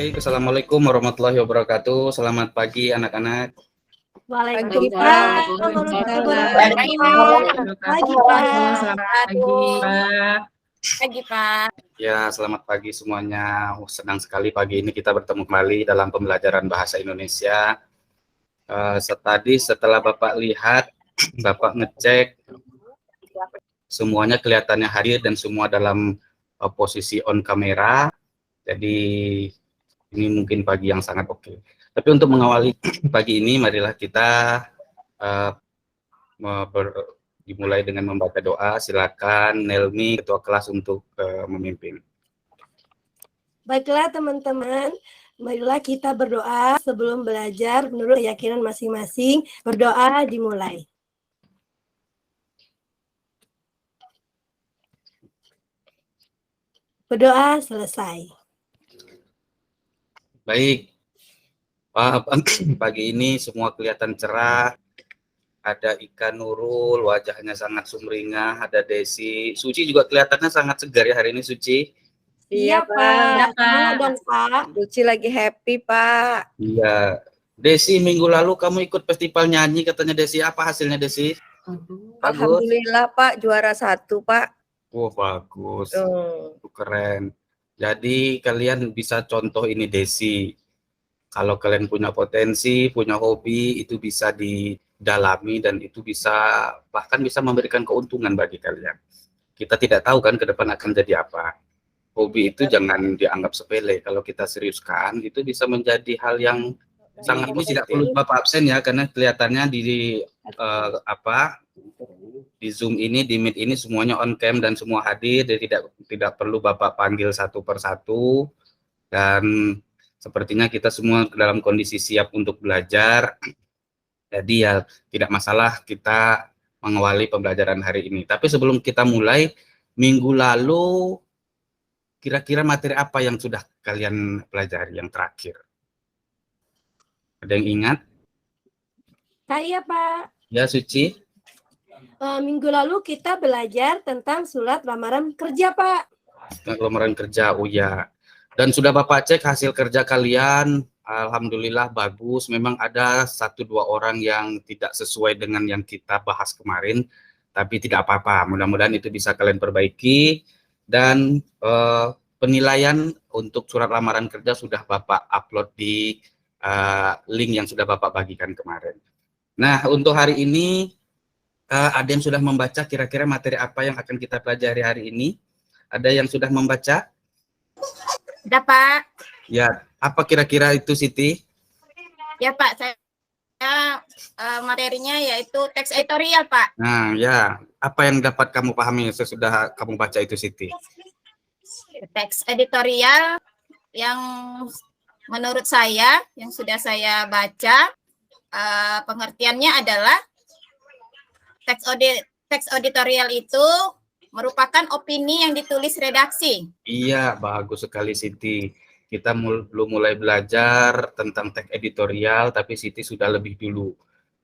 Baik, Assalamualaikum warahmatullahi wabarakatuh. Selamat pagi anak-anak. Waalaikumsalam. Pagi, Pak. Selamat pagi, Pak. Pagi, Pak. Ya, selamat pagi semuanya. Senang sekali pagi ini kita bertemu kembali dalam pembelajaran bahasa Indonesia. Tadi setelah Bapak lihat, Bapak ngecek, semuanya kelihatannya hadir dan semua dalam posisi on kamera. Jadi ini mungkin pagi yang sangat oke. Tapi untuk mengawali pagi ini, marilah kita dimulai dengan membaca doa. Silakan Nelmi, ketua kelas, untuk memimpin. Baiklah teman-teman, marilah kita berdoa sebelum belajar menurut keyakinan masing-masing. Berdoa dimulai. Berdoa selesai. Baik, Pak, pagi ini semua kelihatan cerah. Ada Ika Nurul, wajahnya sangat sumringah. Ada Desi. Suci juga kelihatannya sangat segar ya hari ini, Suci. Iya, Pak. Dan Pak. Suci lagi happy, Pak. Iya. Desi, minggu lalu kamu ikut festival nyanyi, katanya Desi. Apa hasilnya, Desi? Alhamdulillah, Pak. Juara 1, Pak. Wah, bagus. Keren. Jadi kalian bisa contoh ini, Desi. Kalau kalian punya potensi, punya hobi, itu bisa didalami dan itu bisa bahkan bisa memberikan keuntungan bagi kalian. Kita tidak tahu kan ke depan akan jadi apa. Hobi itu jangan dianggap sepele. Kalau kita seriuskan, itu bisa menjadi hal yang sangat tidak perlu Bapak absen ya, karena kelihatannya di di Zoom ini, di Meet ini semuanya on cam dan semua hadir. Jadi tidak perlu Bapak panggil satu persatu, dan sepertinya kita semua dalam kondisi siap untuk belajar. Jadi ya tidak masalah kita mengawali pembelajaran hari ini. Tapi sebelum kita mulai, minggu lalu kira-kira materi apa yang sudah kalian pelajari yang terakhir? Ada yang ingat? Iya, Pak. Ya, Suci. Minggu lalu kita belajar tentang surat lamaran kerja, Pak. Lamaran kerja, oh ya. Dan sudah Bapak cek hasil kerja kalian, alhamdulillah bagus. Memang ada 1-2 orang yang tidak sesuai dengan yang kita bahas kemarin, tapi tidak apa-apa. Mudah-mudahan itu bisa kalian perbaiki. Dan penilaian untuk surat lamaran kerja sudah Bapak upload di link yang sudah Bapak bagikan kemarin. Nah, untuk hari ini ada yang sudah membaca kira-kira materi apa yang akan kita pelajari hari ini? Ada yang sudah membaca? Ada, Pak. Ya, apa kira-kira itu, Siti? Ya, Pak. Saya materinya yaitu teks editorial, Pak. Nah, ya. Apa yang dapat kamu pahami sesudah kamu baca itu, Siti? Teks editorial yang menurut saya, yang sudah saya baca, pengertiannya adalah teks editorial itu merupakan opini yang ditulis redaksi. Iya, bagus sekali, Siti. Kita belum mulai belajar tentang teks editorial, tapi Siti sudah lebih dulu.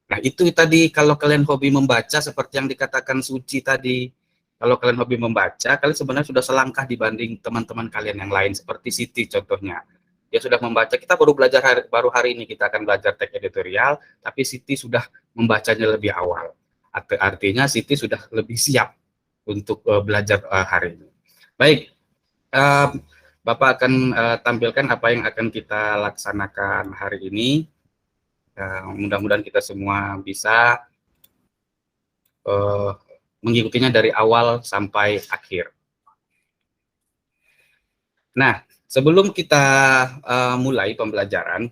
Nah, itu tadi kalau kalian hobi membaca, seperti yang dikatakan Suci tadi, kalau kalian hobi membaca, kalian sebenarnya sudah selangkah dibanding teman-teman kalian yang lain, seperti Siti contohnya. Dia sudah membaca, kita baru belajar baru hari ini kita akan belajar teks editorial, tapi Siti sudah membacanya lebih awal. Artinya Siti sudah lebih siap untuk belajar hari ini. Baik, Bapak akan tampilkan apa yang akan kita laksanakan hari ini. Mudah-mudahan kita semua bisa mengikutinya dari awal sampai akhir. Nah, sebelum kita mulai pembelajaran,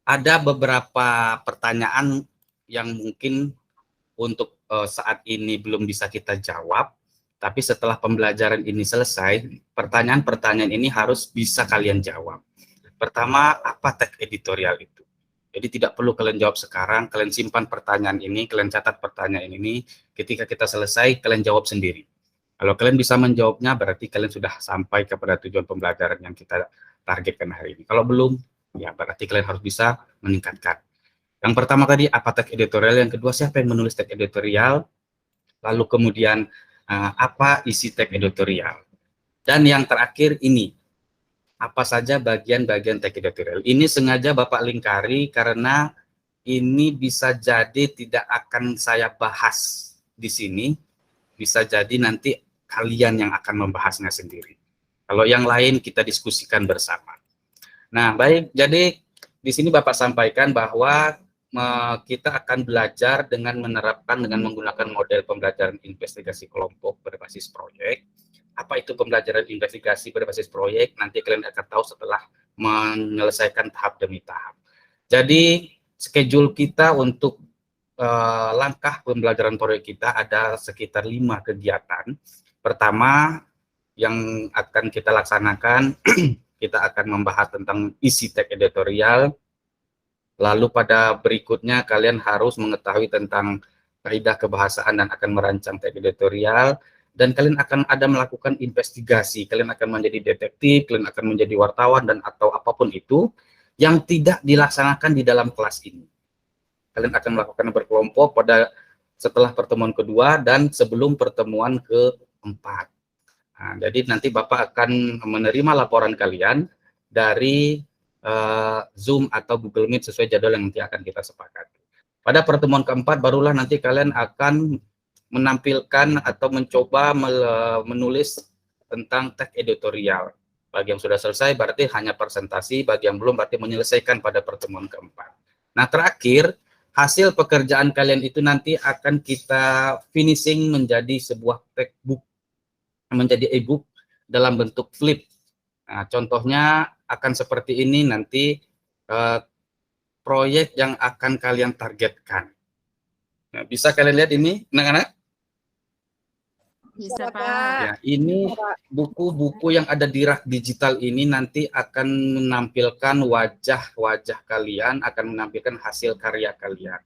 ada beberapa pertanyaan yang mungkin untuk saat ini belum bisa kita jawab, tapi setelah pembelajaran ini selesai, pertanyaan-pertanyaan ini harus bisa kalian jawab. Pertama, apa teks editorial itu? Jadi tidak perlu kalian jawab sekarang, kalian simpan pertanyaan ini, kalian catat pertanyaan ini, ketika kita selesai, kalian jawab sendiri. Kalau kalian bisa menjawabnya, berarti kalian sudah sampai kepada tujuan pembelajaran yang kita targetkan hari ini. Kalau belum, ya berarti kalian harus bisa meningkatkan. Yang pertama tadi, apa teks editorial? Yang kedua, siapa yang menulis teks editorial? Lalu kemudian, apa isi teks editorial? Dan yang terakhir ini, apa saja bagian-bagian teks editorial. Ini sengaja Bapak lingkari karena ini bisa jadi tidak akan saya bahas di sini, bisa jadi nanti kalian yang akan membahasnya sendiri. Kalau yang lain kita diskusikan bersama. Nah, baik, jadi di sini Bapak sampaikan bahwa kita akan belajar dengan menggunakan model pembelajaran investigasi kelompok berbasis proyek. Apa itu pembelajaran investigasi berbasis proyek? Nanti kalian akan tahu setelah menyelesaikan tahap demi tahap. Jadi, schedule kita untuk langkah pembelajaran proyek kita ada sekitar 5 kegiatan. Pertama, yang akan kita laksanakan, kita akan membahas tentang isi teks editorial. Lalu pada berikutnya kalian harus mengetahui tentang kaidah kebahasaan dan akan merancang teks editorial, dan kalian akan melakukan investigasi, kalian akan menjadi detektif, kalian akan menjadi wartawan dan atau apapun itu yang tidak dilaksanakan di dalam kelas ini. Kalian akan melakukan berkelompok setelah pertemuan kedua dan sebelum pertemuan keempat. Nah, jadi nanti Bapak akan menerima laporan kalian dari Zoom atau Google Meet sesuai jadwal yang nanti akan kita sepakati. Pada pertemuan keempat barulah nanti kalian akan menampilkan atau mencoba menulis tentang teks editorial. Bagi yang sudah selesai berarti hanya presentasi, bagi yang belum berarti menyelesaikan pada pertemuan keempat. Nah, terakhir, hasil pekerjaan kalian itu nanti akan kita finishing menjadi sebuah textbook, menjadi e-book dalam bentuk flip. Nah, contohnya akan seperti ini nanti proyek yang akan kalian targetkan. Nah, bisa kalian lihat ini, anak-anak? Bisa, Pak. Ya, ini buku-buku yang ada di rak digital ini nanti akan menampilkan wajah-wajah kalian, akan menampilkan hasil karya kalian.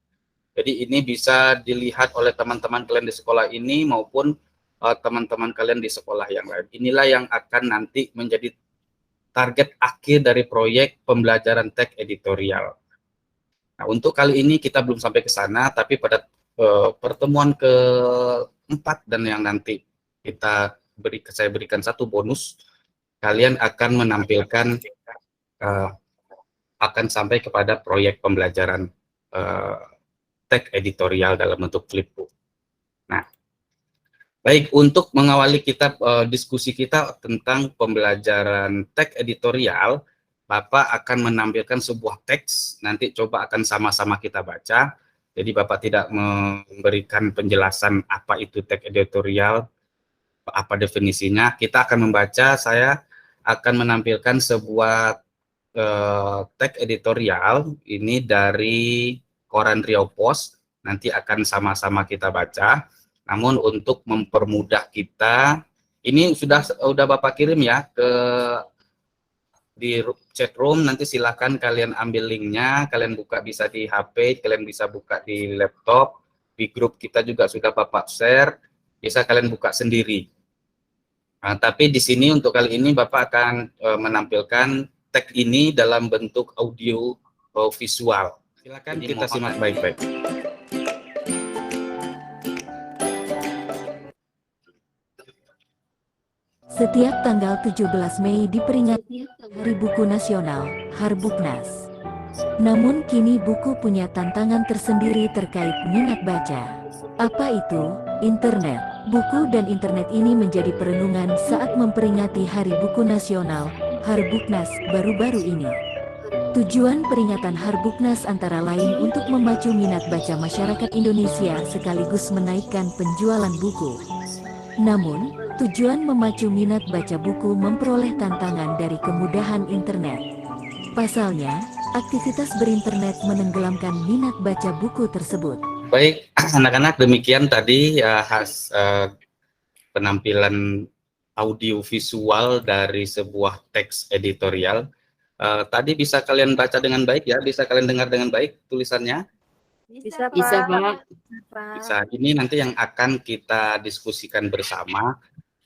Jadi ini bisa dilihat oleh teman-teman kalian di sekolah ini maupun teman-teman kalian di sekolah yang lain. Inilah yang akan nanti menjadi target akhir dari proyek pembelajaran teks editorial. Nah, untuk kali ini kita belum sampai ke sana, tapi pada pertemuan keempat dan yang nanti saya berikan satu bonus, kalian akan menampilkan akan sampai kepada proyek pembelajaran teks editorial dalam bentuk flipbook. Nah, baik, untuk mengawali diskusi kita tentang pembelajaran teks editorial, Bapak akan menampilkan sebuah teks, nanti coba akan sama-sama kita baca. Jadi Bapak tidak memberikan penjelasan apa itu teks editorial, apa definisinya. Kita akan membaca, saya akan menampilkan sebuah teks editorial, ini dari koran Riau Pos, nanti akan sama-sama kita baca. Namun untuk mempermudah kita, ini sudah Bapak kirim ya di chat room, nanti silakan kalian ambil linknya, kalian buka bisa di HP, kalian bisa buka di laptop, di grup kita juga sudah Bapak share, bisa kalian buka sendiri. Nah, tapi di sini untuk kali ini Bapak akan menampilkan teks ini dalam bentuk audio visual. Silakan kita simak baik-baik. Setiap tanggal 17 Mei diperingati Hari Buku Nasional, Harbuknas. Namun kini buku punya tantangan tersendiri terkait minat baca. Apa itu? Internet. Buku dan internet ini menjadi perenungan saat memperingati Hari Buku Nasional, Harbuknas, baru-baru ini. Tujuan peringatan Harbuknas antara lain untuk memacu minat baca masyarakat Indonesia sekaligus menaikkan penjualan buku. Namun, tujuan memacu minat baca buku memperoleh tantangan dari kemudahan internet. Pasalnya, aktivitas berinternet menenggelamkan minat baca buku tersebut. Baik, anak-anak, demikian tadi penampilan audio visual dari sebuah teks editorial. Tadi bisa kalian baca dengan baik ya, bisa kalian dengar dengan baik tulisannya? Bisa, Pak. Bisa, Pak. Bisa. Ini nanti yang akan kita diskusikan bersama.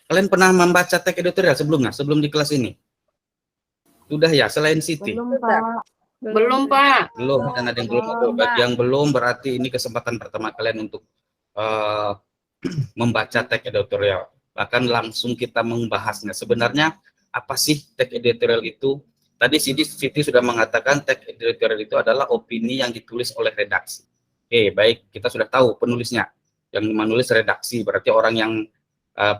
Kalian pernah membaca teks editorial sebelumnya, sebelum di kelas ini? Sudah ya, selain Siti? Belum, Pak. Belum, Pak. Belum, dan ada yang belum. Bagi yang belum, berarti ini kesempatan pertama kalian untuk membaca teks editorial. Bahkan langsung kita membahasnya. Sebenarnya apa sih teks editorial itu? Tadi Siti sudah mengatakan teks editorial itu adalah opini yang ditulis oleh redaksi. Oke, baik, kita sudah tahu penulisnya. Yang menulis redaksi, berarti orang yang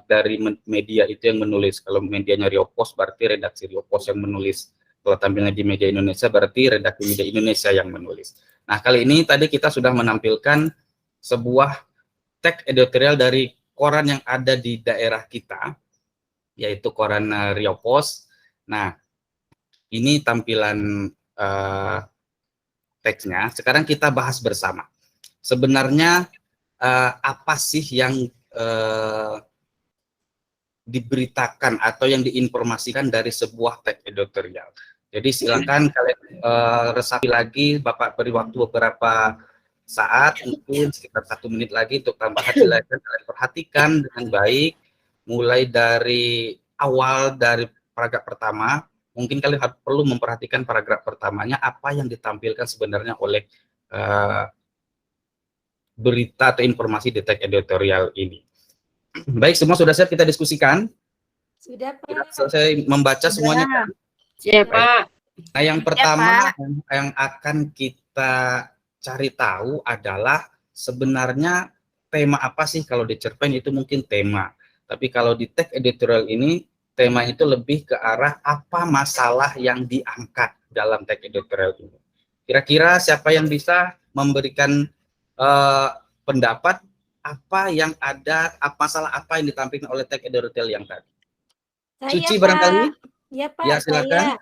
dari media itu yang menulis. Kalau medianya Riopos, berarti redaksi Riopos yang menulis. Kalau tampilnya di media Indonesia, berarti redaksi media Indonesia yang menulis. Nah, kali ini tadi kita sudah menampilkan sebuah teks editorial dari koran yang ada di daerah kita, yaitu koran Riopos. Nah, ini tampilan teksnya. Sekarang kita bahas bersama. Sebenarnya apa sih yang diberitakan atau yang diinformasikan dari sebuah teks editorial? Jadi silakan kalian resapi lagi, Bapak beri waktu beberapa saat, mungkin sekitar 1 menit lagi untuk tambahan. Silakan kalian perhatikan dengan baik, mulai dari awal dari paragraf pertama. Mungkin kalian perlu memperhatikan paragraf pertamanya, apa yang ditampilkan sebenarnya oleh berita atau informasi di teks editorial ini. Baik, semua sudah siap kita diskusikan? Sudah, Pak. Kita selesai membaca semuanya. Ya, Pak. Nah, yang pertama yang akan kita cari tahu adalah sebenarnya tema apa sih. Kalau di cerpen itu mungkin tema. Tapi kalau di teks editorial ini, tema itu lebih ke arah apa masalah yang diangkat dalam teks editorial ini. Kira-kira siapa yang bisa memberikan pendapat apa yang ada, masalah apa yang ditampilkan oleh teks editorial yang tadi? Saya, Suci Pak. barangkali? Ya, Pak. Ya, silakan.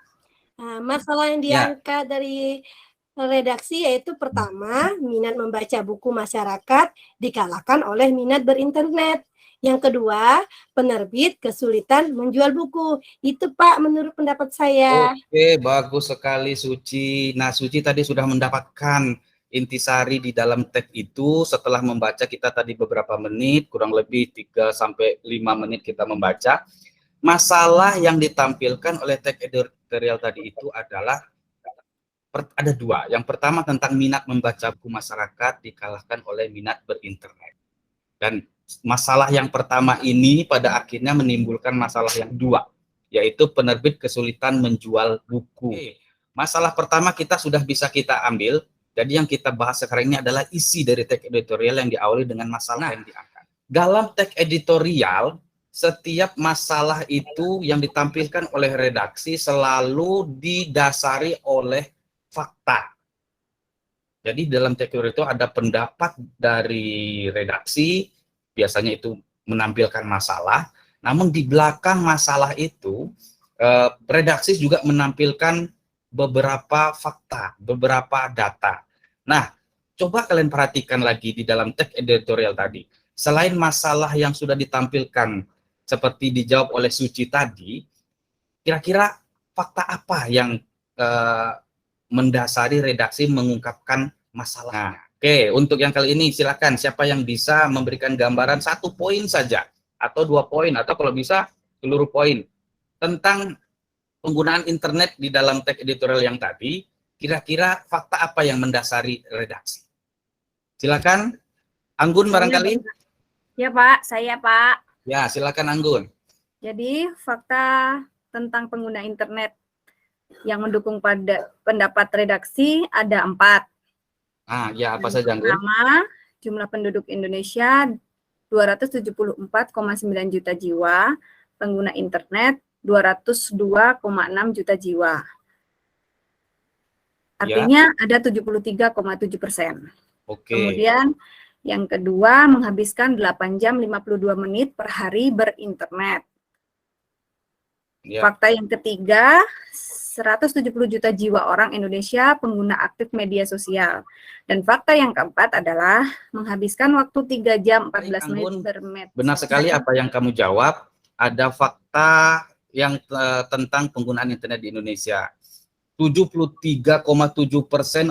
Nah, masalah yang diangkat dari redaksi yaitu pertama, minat membaca buku masyarakat dikalahkan oleh minat berinternet. Yang kedua, penerbit kesulitan menjual buku. Itu, Pak, menurut pendapat saya. Oke, bagus sekali Suci. Nah, Suci tadi sudah mendapatkan intisari di dalam teks itu setelah membaca kita tadi beberapa menit, kurang lebih 3-5 menit kita membaca. Masalah yang ditampilkan oleh teks editorial tadi itu adalah ada dua. Yang pertama tentang minat membaca buku masyarakat dikalahkan oleh minat berinternet. Dan masalah yang pertama ini pada akhirnya menimbulkan masalah yang kedua, yaitu penerbit kesulitan menjual buku. Masalah pertama sudah bisa kita ambil. Jadi yang kita bahas sekarang ini adalah isi dari teks editorial yang diawali dengan masalah yang diangkat. Dalam teks editorial, setiap masalah itu yang ditampilkan oleh redaksi selalu didasari oleh fakta. Jadi dalam teks editorial itu ada pendapat dari redaksi, biasanya itu menampilkan masalah. Namun di belakang masalah itu, redaksi juga menampilkan beberapa fakta, beberapa data. Nah, coba kalian perhatikan lagi di dalam teks editorial tadi. Selain masalah yang sudah ditampilkan seperti dijawab oleh Suci tadi, kira-kira fakta apa yang mendasari redaksi mengungkapkan masalah? Oke, untuk yang kali ini silakan siapa yang bisa memberikan gambaran 1 poin saja, atau 2 poin, atau kalau bisa seluruh poin tentang penggunaan internet di dalam teks editorial yang tadi. Kira-kira fakta apa yang mendasari redaksi? Silakan, Anggun barangkali. Ya, Pak. Saya, Pak. Ya, silakan Anggun. Jadi, fakta tentang pengguna internet yang mendukung pada pendapat redaksi ada 4. Ya, apa saja Anggun? Pertama, jumlah penduduk Indonesia 274,9 juta jiwa, pengguna internet 202,6 juta jiwa. Artinya ada 73,7%. Oke. Kemudian yang kedua, menghabiskan 8 jam 52 menit per hari berinternet. Ya. Fakta yang ketiga, 170 juta jiwa orang Indonesia pengguna aktif media sosial. Dan fakta yang keempat adalah menghabiskan waktu 3 jam 14 menit bermedsos. Benar sekali apa yang kamu jawab. Ada fakta yang tentang penggunaan internet di Indonesia. 73,7%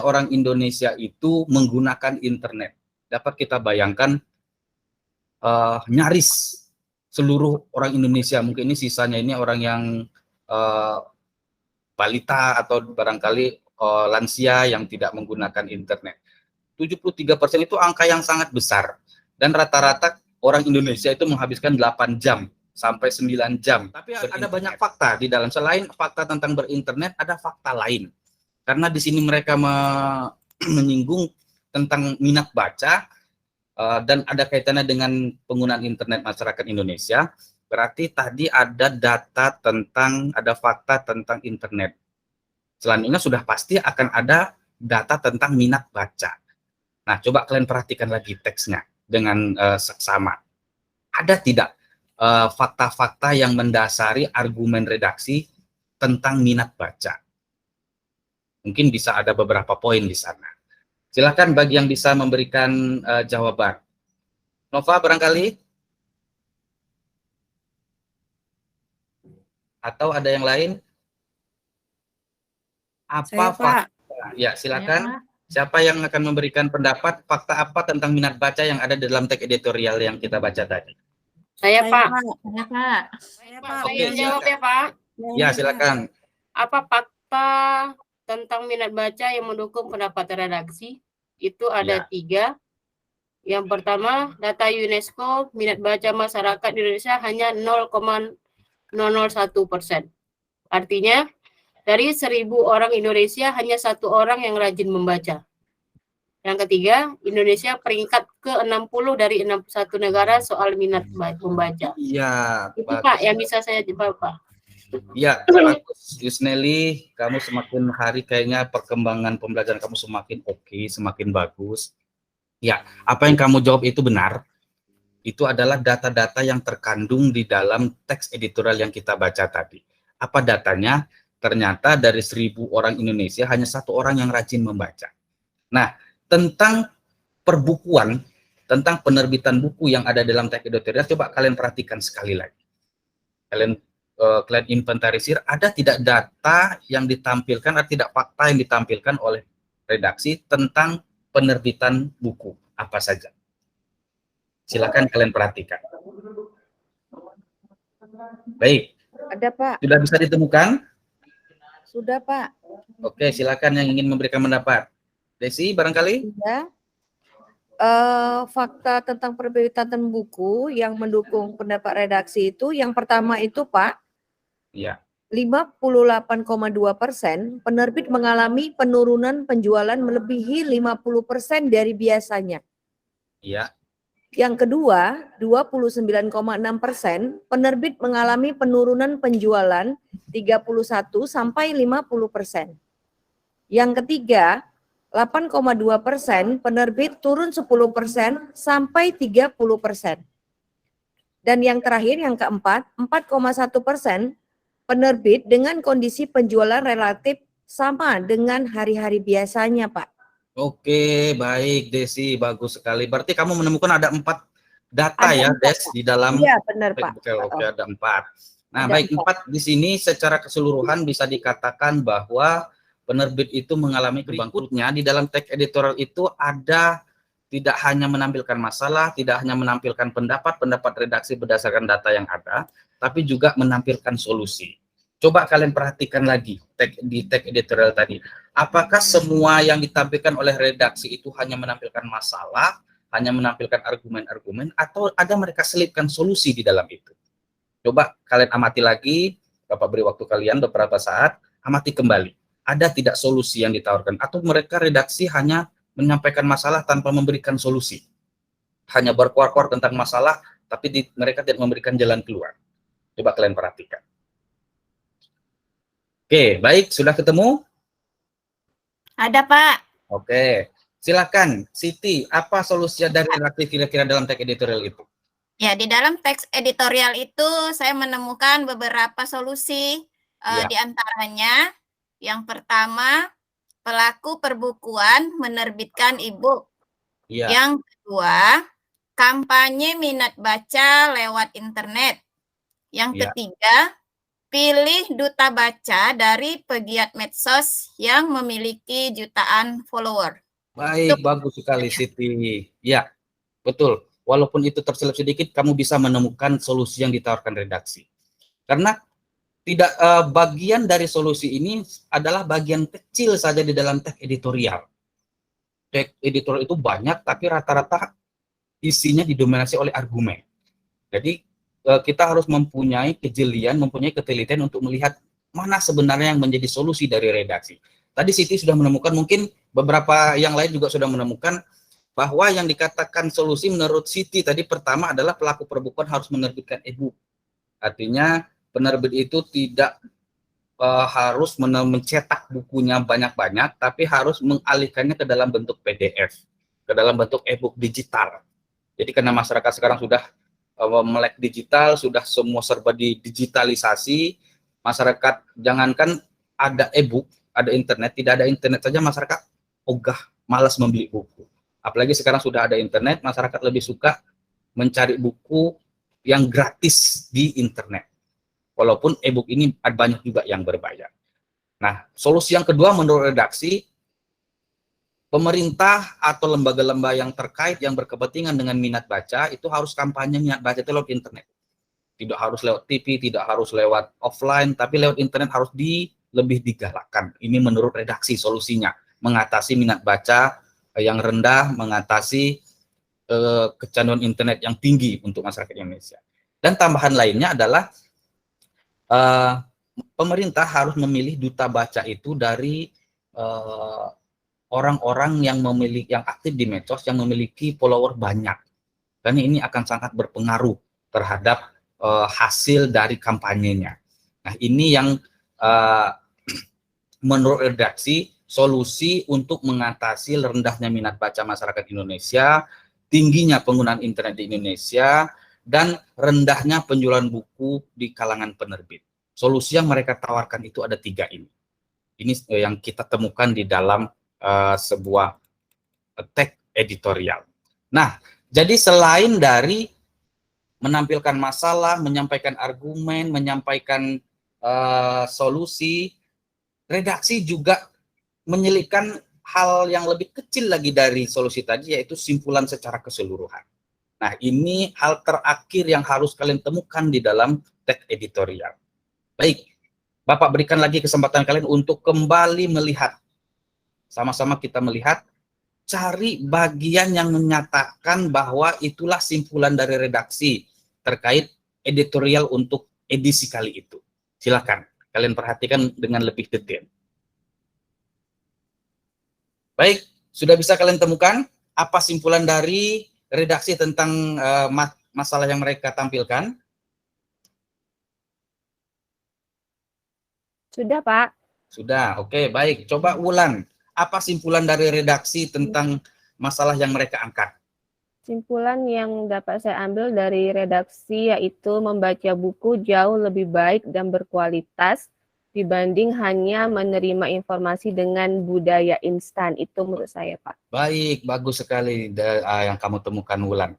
orang Indonesia itu menggunakan internet. Dapat kita bayangkan nyaris seluruh orang Indonesia, mungkin ini sisanya ini orang yang balita atau barangkali lansia yang tidak menggunakan internet. 73% itu angka yang sangat besar. Dan rata-rata orang Indonesia itu menghabiskan 8 jam sampai 9 jam. Tapi ada banyak fakta di dalam. Selain fakta tentang berinternet, ada fakta lain. Karena di sini mereka menyinggung tentang minat baca dan ada kaitannya dengan penggunaan internet masyarakat Indonesia. Berarti tadi ada data tentang, ada fakta tentang internet. Selanjutnya sudah pasti akan ada data tentang minat baca. Nah, coba kalian perhatikan lagi teksnya dengan seksama. Ada tidak fakta-fakta yang mendasari argumen redaksi tentang minat baca? Mungkin bisa ada beberapa poin di sana. Silakan bagi yang bisa memberikan jawaban. Nova barangkali? Atau ada yang lain? Apa fakta? Ya, silakan. Siapa yang akan memberikan pendapat fakta apa tentang minat baca yang ada dalam teks editorial yang kita baca tadi? Saya, Pak. Saya, Pak. Oke, Saya jawab ya, Pak. Ya, silakan. Apa fakta tentang minat baca yang mendukung pendapat redaksi? Itu ada 3. Yang pertama, data UNESCO, minat baca masyarakat Indonesia hanya 0,001%. Artinya, dari 1.000 orang Indonesia, hanya 1 orang yang rajin membaca. Yang ketiga, Indonesia peringkat ke-60 dari 61 negara soal minat membaca. Iya, Itu Pak yang bisa saya jawab, Pak. Ya, bagus. Yusneli, kamu semakin hari kayaknya perkembangan pembelajaran kamu semakin oke, semakin bagus. Ya, apa yang kamu jawab itu benar. Itu adalah data-data yang terkandung di dalam teks editorial yang kita baca tadi. Apa datanya? Ternyata dari 1.000 orang Indonesia hanya 1 orang yang rajin membaca. Nah, tentang perbukuan, tentang penerbitan buku yang ada dalam teks editorial, coba kalian perhatikan sekali lagi. Kalian inventarisir, ada tidak data yang ditampilkan, atau tidak fakta yang ditampilkan oleh redaksi tentang penerbitan buku, apa saja. Silakan kalian perhatikan. Baik. Ada, Pak. Sudah bisa ditemukan? Sudah, Pak. Oke, silakan yang ingin memberikan pendapat. Desi, barangkali? Ya. Fakta tentang penerbitan buku yang mendukung pendapat redaksi itu, yang pertama itu, Pak, Iya. 58,2% penerbit mengalami penurunan penjualan melebihi 50% dari biasanya. Iya. Yang kedua, 29,6% penerbit mengalami penurunan penjualan 31 sampai 50%. Yang ketiga, 8,2% penerbit turun 10% sampai 30%. Dan yang terakhir, yang keempat, 4,1% penerbit dengan kondisi penjualan relatif sama dengan hari-hari biasanya, Pak. Oke, baik Desi, bagus sekali. Berarti kamu menemukan ada 4 data Ada ya, 4, Des, di dalam. Iya, benar, Pak. Oke, ada 4. Nah, Ada baik 4 di sini secara keseluruhan bisa dikatakan bahwa penerbit itu mengalami kebangkrutnya. Di dalam teks editorial itu ada tidak hanya menampilkan masalah, tidak hanya menampilkan pendapat redaksi berdasarkan data yang ada, tapi juga menampilkan solusi. Coba kalian perhatikan lagi di teks editorial tadi. Apakah semua yang ditampilkan oleh redaksi itu hanya menampilkan masalah, hanya menampilkan argumen-argumen, atau ada mereka selipkan solusi di dalam itu? Coba kalian amati lagi, Bapak beri waktu kalian beberapa saat, amati kembali. Ada tidak solusi yang ditawarkan? Atau mereka redaksi hanya menyampaikan masalah tanpa memberikan solusi? Hanya berkuar-kuar tentang masalah, tapi mereka tidak memberikan jalan keluar. Coba kalian perhatikan. Oke, baik. Sudah ketemu? Ada, Pak. Oke. Silakan, Siti. Apa solusi dari redaksi kira-kira dalam teks editorial itu? Ya, di dalam teks editorial itu saya menemukan beberapa solusi. Di antaranya, yang pertama, pelaku perbukuan menerbitkan e-book. Ya. Yang kedua, kampanye minat baca lewat internet. Yang ketiga, pilih duta baca dari pegiat medsos yang memiliki jutaan follower. Baik, bagus sekali Siti. Ya, betul. Walaupun itu terselip sedikit, kamu bisa menemukan solusi yang ditawarkan redaksi. Karena tidak bagian dari solusi ini adalah bagian kecil saja di dalam teks editorial. Teks editorial itu banyak, tapi rata-rata isinya didominasi oleh argumen. Jadi kita harus mempunyai kejelian, mempunyai ketelitian untuk melihat mana sebenarnya yang menjadi solusi dari redaksi. Tadi Siti sudah menemukan, mungkin beberapa yang lain juga sudah menemukan bahwa yang dikatakan solusi menurut Siti tadi pertama adalah pelaku perbukuan harus menerbitkan e-book. Artinya penerbit itu tidak harus mencetak bukunya banyak-banyak, tapi harus mengalihkannya ke dalam bentuk PDF, ke dalam bentuk e-book digital. Jadi karena masyarakat sekarang sudah melek digital, sudah semua serba digitalisasi, masyarakat jangankan ada e-book, ada internet, tidak ada internet saja masyarakat ogah, malas membeli buku. Apalagi sekarang sudah ada internet, masyarakat lebih suka mencari buku yang gratis di internet. Walaupun e-book ini banyak juga yang berbayar. Nah, solusi yang kedua menurut redaksi, pemerintah atau lembaga-lembaga yang terkait yang berkepentingan dengan minat baca itu harus kampanye minat baca itu lewat internet. Tidak harus lewat TV, tidak harus lewat offline, tapi lewat internet harus lebih digalakkan. Ini menurut redaksi solusinya, mengatasi minat baca yang rendah, mengatasi kecanduan internet yang tinggi untuk masyarakat Indonesia. Dan tambahan lainnya adalah pemerintah harus memilih duta baca itu dari orang-orang yang aktif di medsos, yang memiliki follower banyak. Karena ini akan sangat berpengaruh terhadap hasil dari kampanyenya. Nah, ini yang menurut redaksi solusi untuk mengatasi rendahnya minat baca masyarakat Indonesia, tingginya penggunaan internet di Indonesia, dan rendahnya penjualan buku di kalangan penerbit. Solusi yang mereka tawarkan itu ada 3 ini. Ini yang kita temukan di dalam sebuah teks editorial. Nah, jadi selain dari menampilkan masalah, menyampaikan argumen, menyampaikan solusi, redaksi juga menyelipkan hal yang lebih kecil lagi dari solusi tadi, yaitu simpulan secara keseluruhan. Nah, ini hal terakhir yang harus kalian temukan di dalam teks editorial. Baik, Bapak berikan lagi kesempatan kalian untuk kembali melihat. Sama-sama kita melihat, cari bagian yang menyatakan bahwa itulah simpulan dari redaksi terkait editorial untuk edisi kali itu. Silakan, kalian perhatikan dengan lebih detail. Baik, sudah bisa kalian temukan apa simpulan dari redaksi tentang masalah yang mereka tampilkan? Sudah, Pak. Sudah, oke, baik. Coba Wulan, apa simpulan dari redaksi tentang masalah yang mereka angkat? Simpulan yang dapat saya ambil dari redaksi yaitu membaca buku jauh lebih baik dan berkualitas dibanding hanya menerima informasi dengan budaya instan. Itu menurut saya, Pak. Baik, bagus sekali yang kamu temukan, Wulan.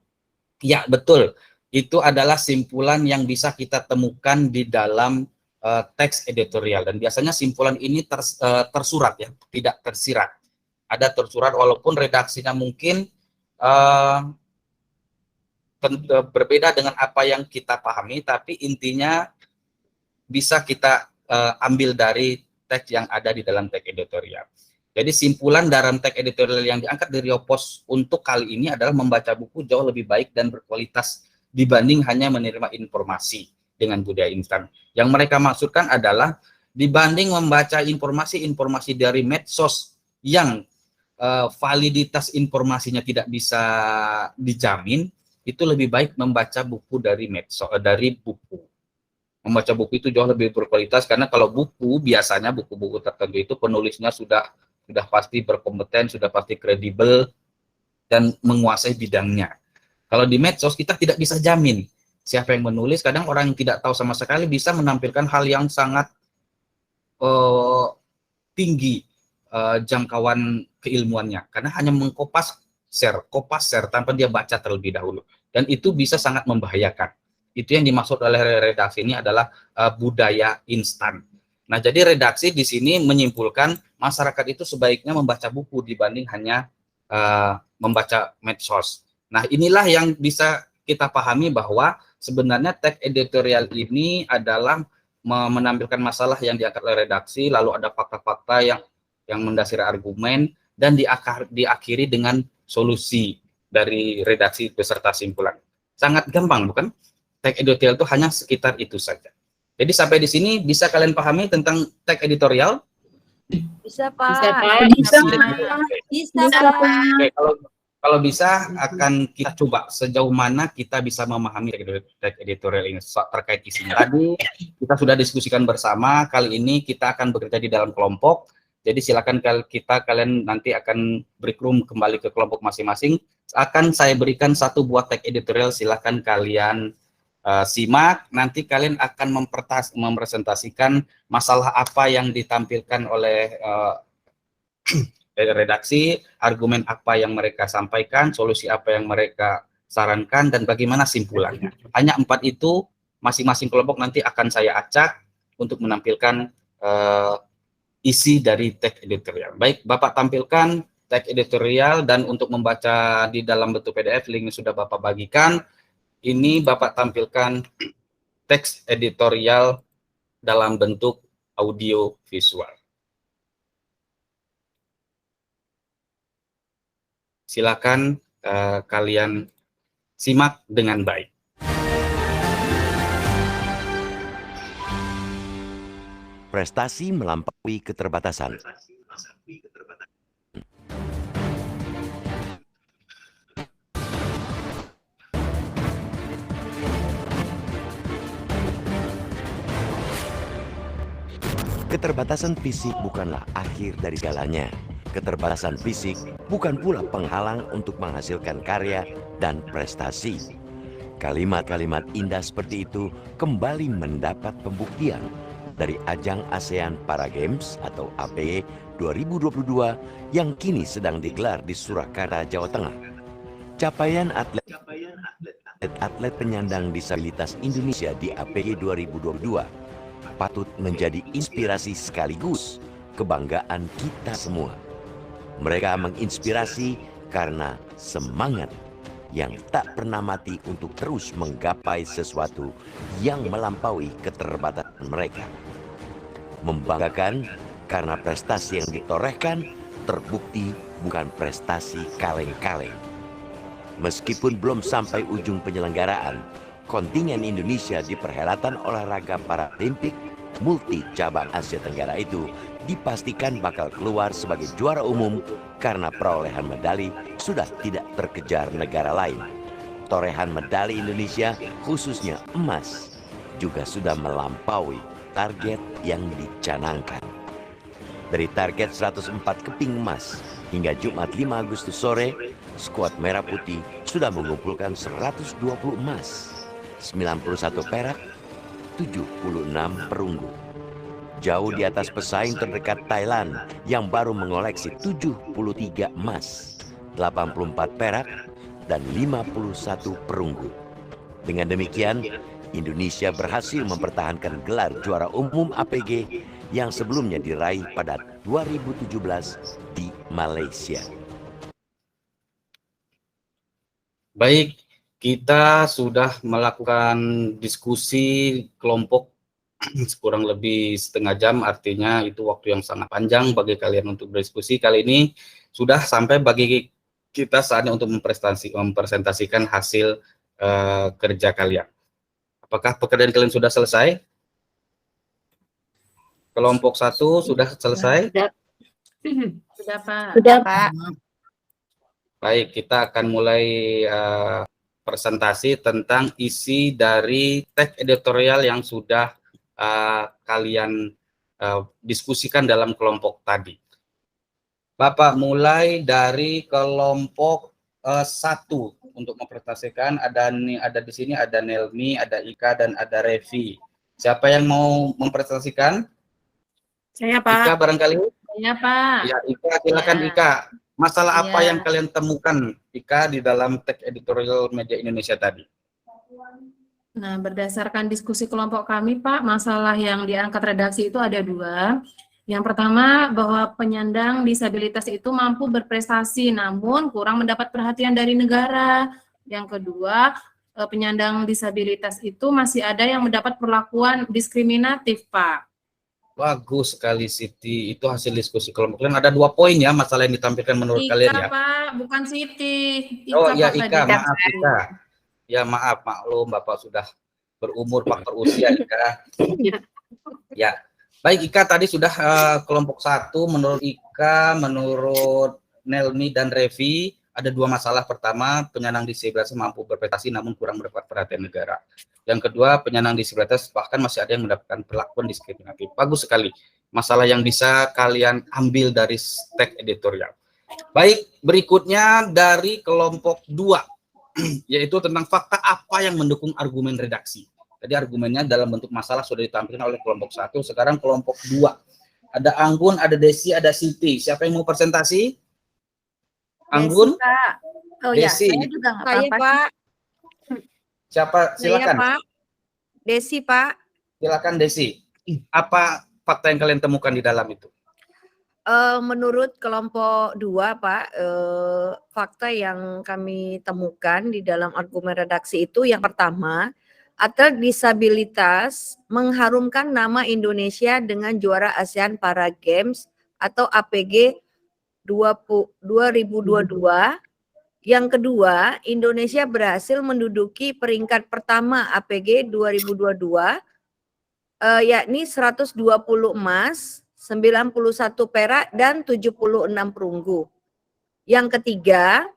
Ya, betul. Itu adalah simpulan yang bisa kita temukan di dalam teks editorial. Dan biasanya simpulan ini tersurat, ya, tidak tersirat. Ada tersurat, walaupun redaksinya mungkin berbeda dengan apa yang kita pahami, tapi intinya bisa kita ambil dari teks yang ada di dalam teks editorial. Jadi simpulan dalam teks editorial yang diangkat dari Riopos untuk kali ini adalah membaca buku jauh lebih baik dan berkualitas dibanding hanya menerima informasi dengan budaya instan. Yang mereka maksudkan adalah dibanding membaca informasi-informasi dari medsos yang validitas informasinya tidak bisa dijamin, itu lebih baik membaca buku dari buku. Membaca buku itu jauh lebih berkualitas, karena kalau buku biasanya buku-buku tertentu itu penulisnya sudah pasti berkompeten, sudah pasti kredibel dan menguasai bidangnya. Kalau di medsos kita tidak bisa jamin siapa yang menulis. Kadang orang yang tidak tahu sama sekali bisa menampilkan hal yang sangat tinggi jangkauan keilmuannya, karena hanya mengkopas share tanpa dia baca terlebih dahulu, dan itu bisa sangat membahayakan. Itu yang dimaksud oleh redaksi ini adalah budaya instan. Nah, jadi redaksi di sini menyimpulkan masyarakat itu sebaiknya membaca buku dibanding hanya membaca medsos. Nah, inilah yang bisa kita pahami bahwa sebenarnya teks editorial ini adalah menampilkan masalah yang diangkat oleh redaksi, lalu ada fakta-fakta yang mendasari argumen, dan diakhiri dengan solusi dari redaksi beserta simpulan. Sangat gampang, bukan? tag editorial itu hanya sekitar itu saja. Jadi sampai di sini bisa kalian pahami tentang tag editorial? Bisa, Pak. Bisa, Pak. Bisa, Bisa, Pak. Pak. Oke, kalau bisa akan kita coba sejauh mana kita bisa memahami tag editorial ini terkait isinya. Tadi kita sudah diskusikan bersama, kali ini kita akan bekerja di dalam kelompok. Jadi silakan kalian nanti akan break room kembali ke kelompok masing-masing. Akan saya berikan satu buah tag editorial, silakan kalian simak. Nanti kalian akan mempresentasikan masalah apa yang ditampilkan oleh redaksi, argumen apa yang mereka sampaikan, solusi apa yang mereka sarankan, dan bagaimana simpulannya. Hanya 4 itu, masing-masing kelompok nanti akan saya acak untuk menampilkan isi dari tag editorial. Baik, Bapak tampilkan tag editorial, dan untuk membaca di dalam bentuk PDF, linknya sudah Bapak bagikan. Ini Bapak tampilkan teks editorial dalam bentuk audio visual. Silakan kalian simak dengan baik. Prestasi melampaui keterbatasan. Keterbatasan fisik bukanlah akhir dari segalanya. Keterbatasan fisik bukan pula penghalang untuk menghasilkan karya dan prestasi. Kalimat-kalimat indah seperti itu kembali mendapat pembuktian dari ajang ASEAN Para Games atau APG 2022 yang kini sedang digelar di Surakarta, Jawa Tengah. Capaian atlet penyandang disabilitas Indonesia di APG 2022 patut menjadi inspirasi sekaligus kebanggaan kita semua. Mereka menginspirasi karena semangat yang tak pernah mati untuk terus menggapai sesuatu yang melampaui keterbatasan mereka. Membanggakan karena prestasi yang ditorehkan terbukti bukan prestasi kaleng-kaleng. Meskipun belum sampai ujung penyelenggaraan, kontingen Indonesia di perhelatan olahraga Paralimpik multi cabang Asia Tenggara itu dipastikan bakal keluar sebagai juara umum karena perolehan medali sudah tidak terkejar negara lain. Torehan medali Indonesia, khususnya emas, juga sudah melampaui target yang dicanangkan. Dari target 104 keping emas hingga Jumat 5 Agustus sore, skuad Merah Putih sudah mengumpulkan 120 emas, 91 perak, 76 perunggu. Jauh di atas pesaing terdekat Thailand yang baru mengoleksi 73 emas, 84 perak, dan 51 perunggu. Dengan demikian, Indonesia berhasil mempertahankan gelar juara umum APG yang sebelumnya diraih pada 2017 di Malaysia. Baik, kita sudah melakukan diskusi kelompok kurang lebih setengah jam, artinya itu waktu yang sangat panjang bagi kalian untuk berdiskusi. Kali ini sudah sampai bagi kita saatnya untuk mempresentasikan hasil kerja kalian. Apakah pekerjaan kalian sudah selesai? Kelompok 1 sudah selesai? Sudah, Pak. Sudah, Pak. Baik, kita akan mulai presentasi tentang isi dari tag editorial yang sudah kalian diskusikan dalam kelompok tadi. Bapak mulai dari kelompok 1 untuk mempresentasikan. Ada di sini ada Nelmi, ada Ika, dan ada Revi. Siapa yang mau mempresentasikan? Saya, Pak. Ika barangkali? Saya, Pak. Ya, Ika, silakan Ya. Ika. Masalah apa Ya. yang kalian temukan, Ika, di dalam tag editorial Media Indonesia tadi? Nah, berdasarkan diskusi kelompok kami, Pak, masalah yang diangkat redaksi itu ada 2. Yang pertama, bahwa penyandang disabilitas itu mampu berprestasi, namun kurang mendapat perhatian dari negara. Yang kedua, penyandang disabilitas itu masih ada yang mendapat perlakuan diskriminatif, Pak. Bagus sekali, Siti. Itu hasil diskusi kelompok kalian. Ada 2 poin ya, masalah yang ditampilkan menurut Ika, kalian ya? Pak, bukan Siti. Oh Ika, ya, Pak, Ika, tadi. maaf Ika. Ya maaf, maklum Bapak sudah berumur, faktor usia, Ika. Ya, baik Ika, tadi sudah kelompok 1 menurut Ika, menurut Nelmi dan Revi, ada 2 masalah. Pertama, penyandang disabilitas mampu berprestasi namun kurang mendapat perhatian negara. Yang kedua, penyandang disabilitas bahkan masih ada yang mendapatkan perlakuan diskriminatif. Bagus sekali. Masalah yang bisa kalian ambil dari teks editorial. Baik, berikutnya dari kelompok 2, yaitu tentang fakta apa yang mendukung argumen redaksi. Jadi argumennya dalam bentuk masalah sudah ditampilkan oleh kelompok 1, sekarang kelompok 2. Ada Anggun, ada Desi, ada Siti. Siapa yang mau presentasi? Anggun? Desi, Pak. Oh ya, Desi. saya juga nggak Saya, apa-apa. Pak. Siapa? Silakan. Saya, Pak. Desi, Pak. Silakan Desi. Apa fakta yang kalian temukan di dalam itu? Menurut kelompok 2, Pak, fakta yang kami temukan di dalam argumen redaksi itu yang pertama, atlet disabilitas mengharumkan nama Indonesia dengan juara ASEAN Para Games atau APG 2022. Yang kedua, Indonesia berhasil menduduki peringkat pertama APG 2022, yakni 120 emas, 91 perak, dan 76 perunggu. Yang ketiga,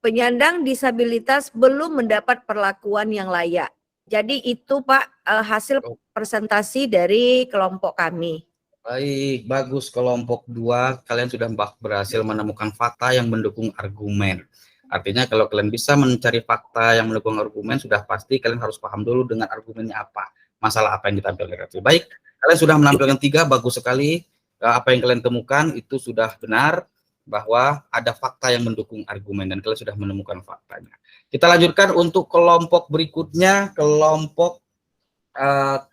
penyandang disabilitas belum mendapat perlakuan yang layak. Jadi itu Pak hasil presentasi dari kelompok kami. Baik, bagus kelompok 2, kalian sudah berhasil menemukan fakta yang mendukung argumen. Artinya kalau kalian bisa mencari fakta yang mendukung argumen, sudah pasti kalian harus paham dulu dengan argumennya apa. Masalah apa yang ditampilkan. Baik, kalian sudah menampilkan 3, bagus sekali. Apa yang kalian temukan itu sudah benar, bahwa ada fakta yang mendukung argumen dan kalian sudah menemukan faktanya. Kita lanjutkan untuk kelompok berikutnya, kelompok 3.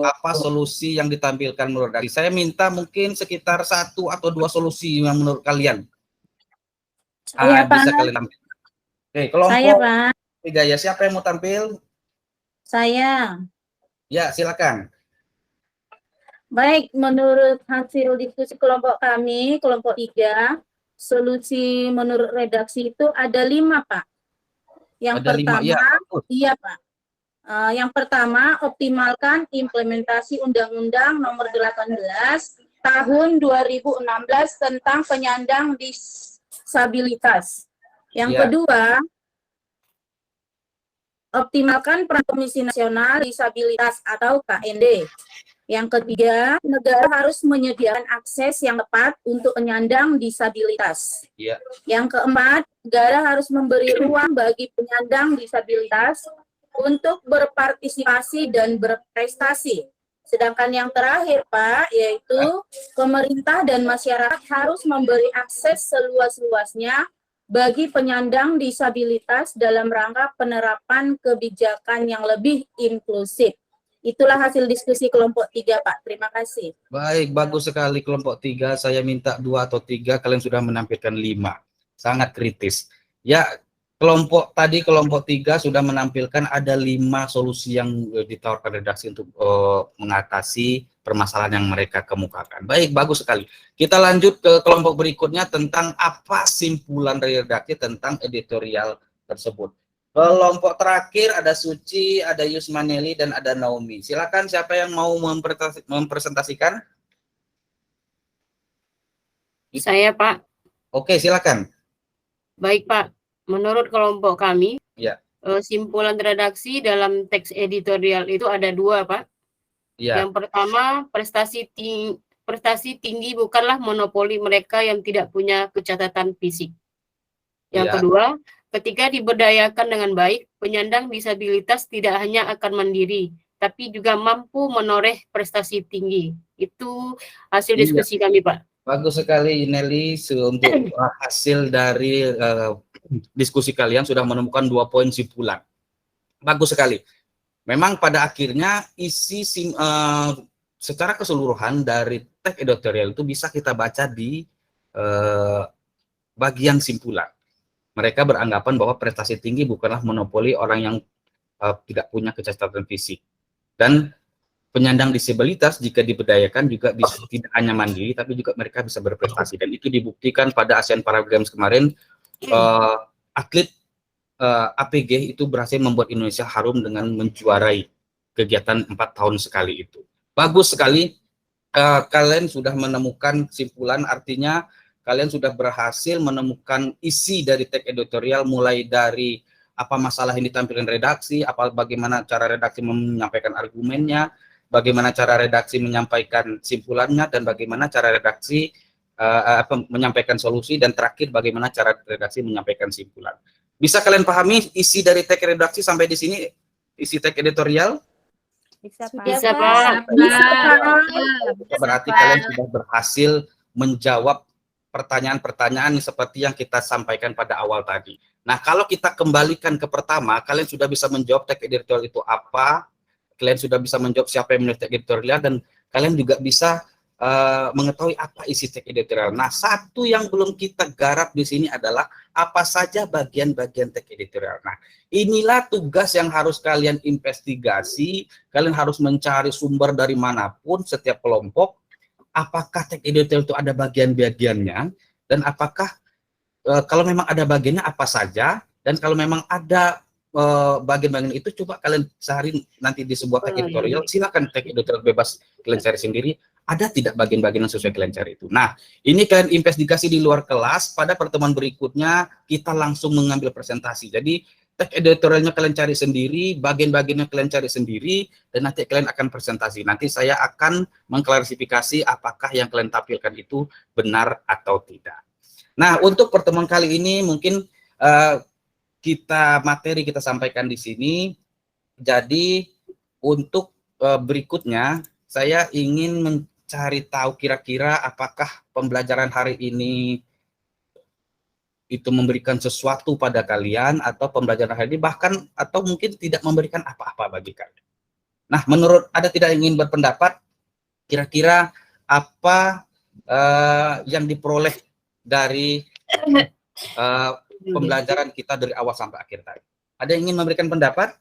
Apa solusi yang ditampilkan menurut kalian? Saya minta mungkin sekitar 1 atau 2 solusi yang menurut kalian bisa kalian tampilkan. Oke, kelompok Saya, Pak. 3 ya. Siapa yang mau tampil? Saya. Ya, silakan. Baik, menurut hasil diskusi kelompok kami, kelompok 3, solusi menurut redaksi itu ada 5, Pak. Yang Ada 5, pertama, ya. iya, Pak. Yang pertama, optimalkan implementasi Undang-Undang Nomor 18 Tahun 2016 tentang penyandang disabilitas. Yang kedua, optimalkan peran Komisi Nasional Disabilitas atau KND. Yang ketiga, negara harus menyediakan akses yang tepat untuk penyandang disabilitas. Yang keempat, negara harus memberi ruang bagi penyandang disabilitas untuk berpartisipasi dan berprestasi. Sedangkan yang terakhir, Pak, yaitu pemerintah dan masyarakat harus memberi akses seluas-luasnya bagi penyandang disabilitas dalam rangka penerapan kebijakan yang lebih inklusif. Itulah hasil diskusi kelompok 3, Pak. Terima kasih. Baik, bagus sekali kelompok 3. Saya minta 2 atau 3, kalian sudah menampilkan 5. Sangat kritis. Ya, kelompok 3 sudah menampilkan ada 5 solusi yang ditawarkan redaksi untuk mengatasi permasalahan yang mereka kemukakan. Baik, bagus sekali. Kita lanjut ke kelompok berikutnya tentang apa simpulan dari redaksi tentang editorial tersebut. Kelompok terakhir ada Suci, ada Yusmaneli, dan ada Naomi. Silakan siapa yang mau mempresentasikan? Saya, Pak. Oke, silakan. Baik, Pak. Menurut kelompok kami, ya, simpulan redaksi dalam teks editorial itu ada 2, Pak. Ya. Yang pertama, prestasi tinggi bukanlah monopoli mereka yang tidak punya kecacatan fisik. Yang kedua, ketika diberdayakan dengan baik, penyandang disabilitas tidak hanya akan mandiri, tapi juga mampu menoreh prestasi tinggi. Itu hasil diskusi kami, Pak. Bagus sekali, Nelly. Untuk hasil dari diskusi kalian sudah menemukan 2 poin simpulan. Bagus sekali. Memang pada akhirnya isi secara keseluruhan dari teks editorial itu bisa kita baca di bagian simpulan. Mereka beranggapan bahwa prestasi tinggi bukanlah monopoli orang yang tidak punya kecacatan fisik. Dan penyandang disabilitas jika diberdayakan juga bisa tidak hanya mandiri, tapi juga mereka bisa berprestasi. Dan itu dibuktikan pada ASEAN Para Games kemarin, atlet APG itu berhasil membuat Indonesia harum dengan menjuarai kegiatan 4 tahun sekali itu. Bagus sekali, kalian sudah menemukan kesimpulan, artinya kalian sudah berhasil menemukan isi dari teks editorial, mulai dari apa masalah yang ditampilkan redaksi, bagaimana cara redaksi menyampaikan argumennya, bagaimana cara redaksi menyampaikan kesimpulannya, dan bagaimana cara redaksi menyampaikan solusi, dan terakhir bagaimana cara redaksi menyampaikan kesimpulan. Bisa kalian pahami isi dari teks redaksi sampai di sini, isi teks editorial? Bisa, Pak. Bisa, Pak. Berarti kalian sudah berhasil menjawab pertanyaan-pertanyaan seperti yang kita sampaikan pada awal tadi. Nah, kalau kita kembalikan ke pertama, kalian sudah bisa menjawab teks editorial itu apa, kalian sudah bisa menjawab siapa yang menulis teks editorial, dan kalian juga bisa mengetahui apa isi teks editorial. Nah, satu yang belum kita garap di sini adalah apa saja bagian-bagian teks editorial. Nah, inilah tugas yang harus kalian investigasi. Kalian harus mencari sumber dari manapun, setiap kelompok, apakah teks editorial itu ada bagian-bagiannya, dan apakah kalau memang ada bagiannya apa saja, dan kalau memang ada bagian-bagian itu, coba kalian cari nanti di sebuah teks editorial, silakan teks editorial bebas kalian cari sendiri, ada tidak bagian-bagian yang sesuai kalian cari itu. Nah, ini kalian investigasi di luar kelas, pada pertemuan berikutnya kita langsung mengambil presentasi. Jadi teks editorialnya kalian cari sendiri, bagian-bagiannya kalian cari sendiri, dan nanti kalian akan presentasi. Nanti saya akan mengklarifikasi apakah yang kalian tampilkan itu benar atau tidak. Nah, untuk pertemuan kali ini mungkin materi kita sampaikan di sini. Jadi untuk berikutnya saya ingin mencari tahu kira-kira apakah pembelajaran hari ini itu memberikan sesuatu pada kalian, atau pembelajaran hari ini bahkan atau mungkin tidak memberikan apa-apa bagi kalian. Nah, menurut ada tidak ingin berpendapat, kira-kira apa yang diperoleh dari pembelajaran kita dari awal sampai akhir tadi? Ada yang ingin memberikan pendapat?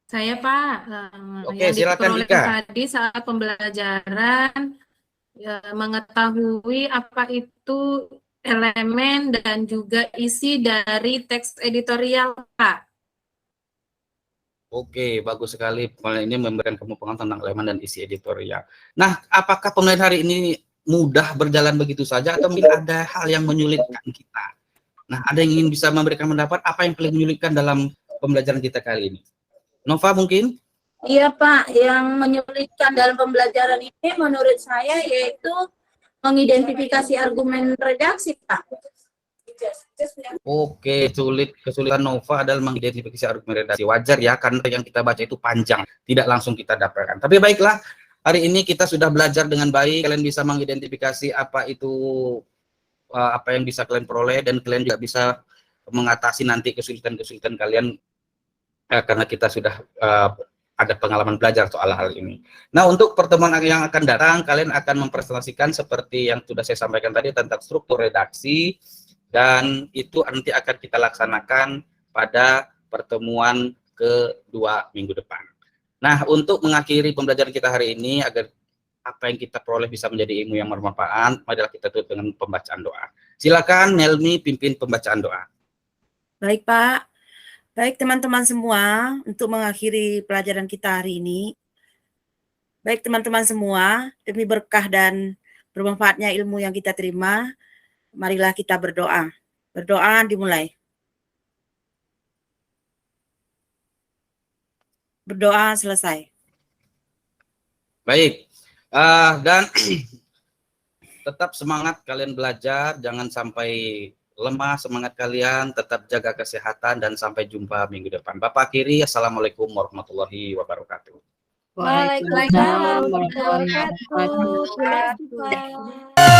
Saya, Pak, Oke, yang silakan diperoleh Ika. tadi saat pembelajaran, mengetahui apa itu elemen dan juga isi dari teks editorial, Pak. Oke, bagus sekali. Ini memberikan kamu pengetahuan tentang elemen dan isi editorial. Nah, apakah pembelajaran hari ini mudah berjalan begitu saja, atau mungkin ada hal yang menyulitkan kita? Nah, ada yang ingin bisa memberikan pendapat apa yang paling menyulitkan dalam pembelajaran kita kali ini? Nova mungkin? Iya, Pak, yang menyulitkan dalam pembelajaran ini menurut saya yaitu mengidentifikasi argumen redaksi, Pak. Oke, kesulitan Nova adalah mengidentifikasi argumen redaksi. Wajar ya, karena yang kita baca itu panjang, tidak langsung kita dapatkan. Tapi baiklah, hari ini kita sudah belajar dengan baik, kalian bisa mengidentifikasi apa itu, apa yang bisa kalian peroleh, dan kalian juga bisa mengatasi nanti kesulitan-kesulitan kalian, karena kita sudah ada pengalaman belajar soal hal ini. Nah, untuk pertemuan yang akan datang, kalian akan mempresentasikan seperti yang sudah saya sampaikan tadi tentang struktur redaksi, dan itu nanti akan kita laksanakan pada pertemuan kedua minggu depan. Nah, untuk mengakhiri pembelajaran kita hari ini, agar apa yang kita peroleh bisa menjadi ilmu yang bermanfaat, marilah kita tutup dengan pembacaan doa. Silakan Nelmi pimpin pembacaan doa. Baik, Pak. Baik, teman-teman semua, untuk mengakhiri pelajaran kita hari ini. Baik, teman-teman semua, demi berkah dan bermanfaatnya ilmu yang kita terima, marilah kita berdoa. Berdoa dimulai. Berdoa selesai. Baik, dan tetap semangat kalian belajar, jangan sampai lemah semangat kalian, tetap jaga kesehatan, dan sampai jumpa minggu depan. Bapak akhiri, Assalamualaikum warahmatullahi wabarakatuh. Waalaikumsalam warahmatullahi wabarakatuh.